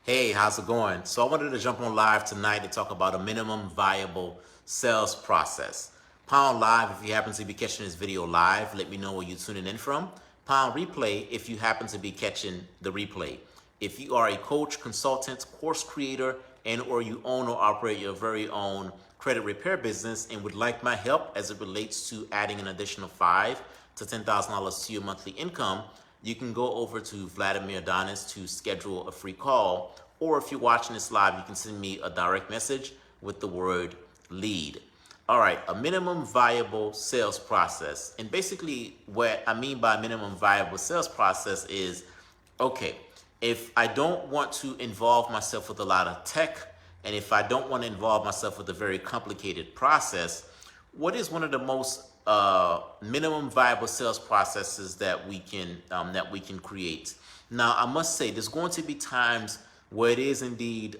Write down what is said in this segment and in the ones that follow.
Hey, how's it going? So I wanted to jump on live tonight to talk about a minimum viable sales process. Pound live if you happen to be catching this video live. Let me know where you're tuning in from. Pound replay if you happen to be catching the replay. If you are a coach, consultant, course creator, and or you own or operate your very own credit repair business and would like my help as it relates to adding an additional $5,000 to $10,000 to your monthly income, you can go over to Vladimir Adonis to schedule a free call. Or if you're watching this live, you can send me a direct message with the word lead. All right, a minimum viable sales process. And basically what I mean by minimum viable sales process is, okay, if I don't want to involve myself with a lot of tech, and if I don't want to involve myself with a very complicated process, what is one of the most minimum viable sales processes that we can create? Now, I must say, there's going to be times where it is indeed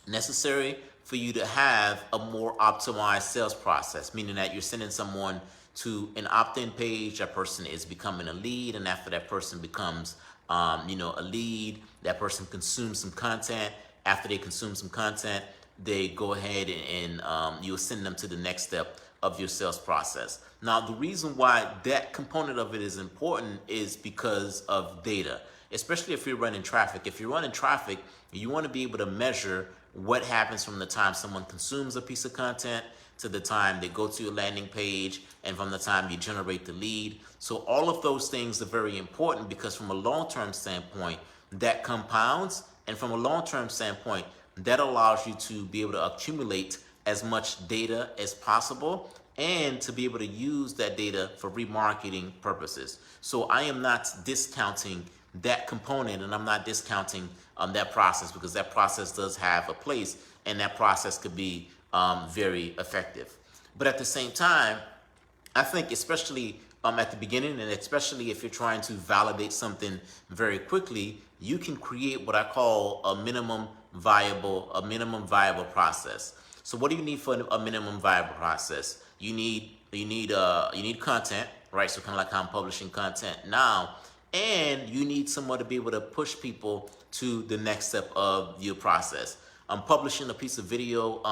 necessary for you to have a more optimized sales process, meaning that you're sending someone to an opt-in page, that person is becoming a lead, and after that person becomes a lead, that person consumes some content. After they consume some content, they go ahead and you'll send them to the next step of your sales process. Now, the reason why that component of it is important is because of data, especially if you're running traffic. If you're running traffic, you want to be able to measure what happens from the time someone consumes a piece of content to the time they go to your landing page and from the time you generate the lead. So all of those things are very important because from a long-term standpoint, that compounds. And from a long-term standpoint, that allows you to be able to accumulate as much data as possible and to be able to use that data for remarketing purposes. So I am not discounting that component, and I'm not discounting that process, because that process does have a place and that process could be very effective. But at the same time, I think especially at the beginning, and especially if you're trying to validate something very quickly, you can create what I call a minimum viable process. So what do you need for a minimum viable process? You need content, right? So kind of like how I'm publishing content now, and you need someone to be able to push people to the next step of your process. I'm publishing a piece of video,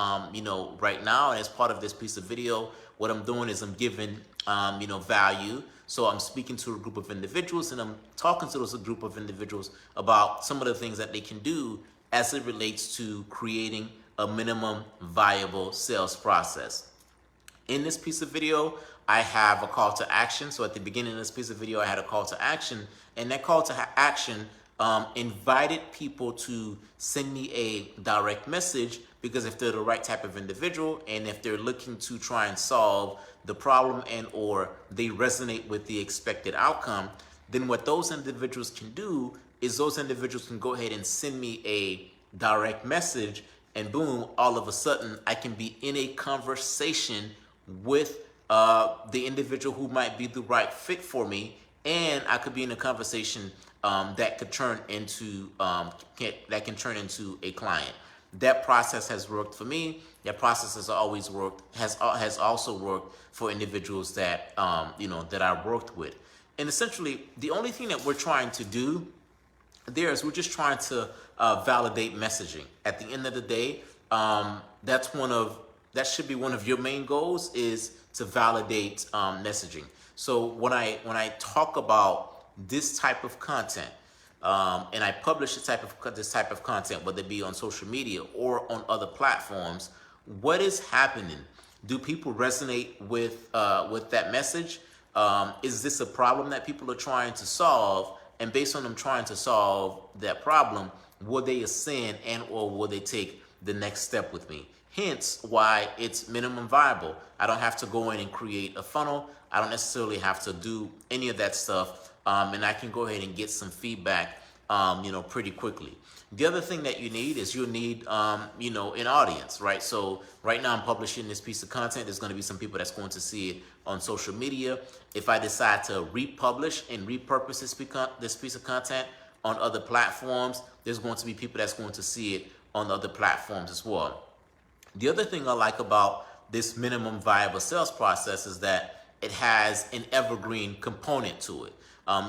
right now, and as part of this piece of video, what I'm doing is I'm giving, value. So I'm speaking to a group of individuals, and I'm talking to those group of individuals about some of the things that they can do as it relates to creating a minimum viable sales process. In this piece of video, I have a call to action. So at the beginning of this piece of video, I had a call to action, and that call to action invited people to send me a direct message, because if they're the right type of individual and if they're looking to try and solve the problem and or they resonate with the expected outcome, then what those individuals can do is those individuals can go ahead and send me a direct message, and boom, all of a sudden I can be in a conversation with the individual who might be the right fit for me, and I could be in a conversation that could turn into a client. That process has worked for me. That process has always worked, has also worked for individuals that that I worked with. And essentially, the only thing that we're trying to do there is we're just trying to validate messaging. At the end of the day, that should be one of your main goals, is to validate messaging. So when I talk about this type of content, and I publish this type of content, whether it be on social media or on other platforms, what is happening? Do people resonate with that message? Is this a problem that people are trying to solve? And based on them trying to solve that problem, will they ascend and or will they take the next step with me? Hence why it's minimum viable. I don't have to go in and create a funnel. I don't necessarily have to do any of that stuff. And I can go ahead and get some feedback, pretty quickly. The other thing that you need is you'll need, an audience, right? So right now I'm publishing this piece of content. There's going to be some people that's going to see it on social media. If I decide to republish and repurpose this piece of content on other platforms, there's going to be people that's going to see it on other platforms as well. The other thing I like about this minimum viable sales process is that it has an evergreen component to it.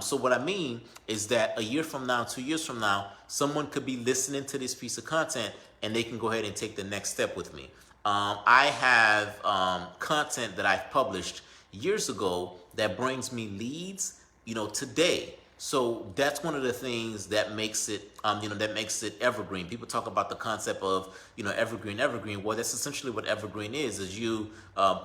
So what I mean is that a year from now, 2 years from now, someone could be listening to this piece of content and they can go ahead and take the next step with me. I have content that I've published years ago that brings me leads, today. So that's one of the things that makes it, that makes it evergreen. People talk about the concept of, evergreen. Well, that's essentially what evergreen is you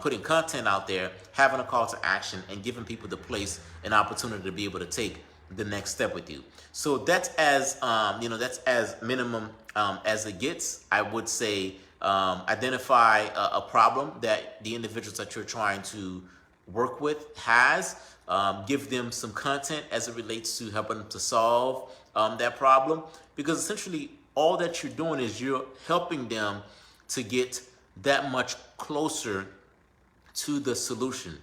putting content out there, having a call to action, and giving people the place and opportunity to be able to take the next step with you. So that's as, that's as minimum as it gets. I would say identify a problem that the individuals that you're trying to work with has. Give them some content as it relates to helping them to solve that problem, because essentially all that you're doing is you're helping them to get that much closer to the solution.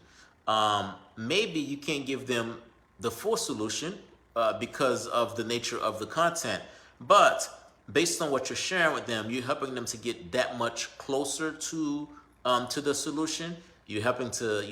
Maybe you can't give them the full solution because of the nature of the content, but based on what you're sharing with them, you're helping them to get that much closer to the solution. You're helping to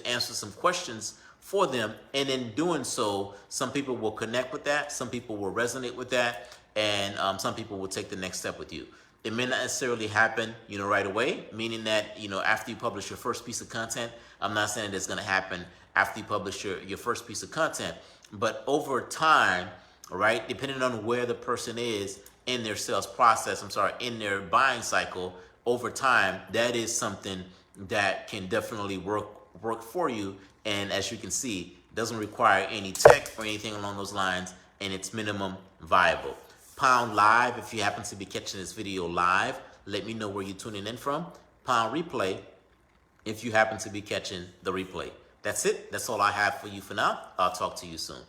answer some questions for them, and in doing so, some people will connect with that, some people will resonate with that, and some people will take the next step with you. It may not necessarily happen, right away, meaning that, after you publish your first piece of content. I'm not saying it's going to happen after you publish your first piece of content, but over time, right, depending on where the person is in their sales process, in their buying cycle, over time, that is something that can definitely work for you. And as you can see, it doesn't require any tech or anything along those lines, and it's minimum viable. Pound live if you happen to be catching this video live. Let me know where you're tuning in from. Pound replay if you happen to be catching the replay. That's it. That's all I have for you for now. I'll talk to you soon.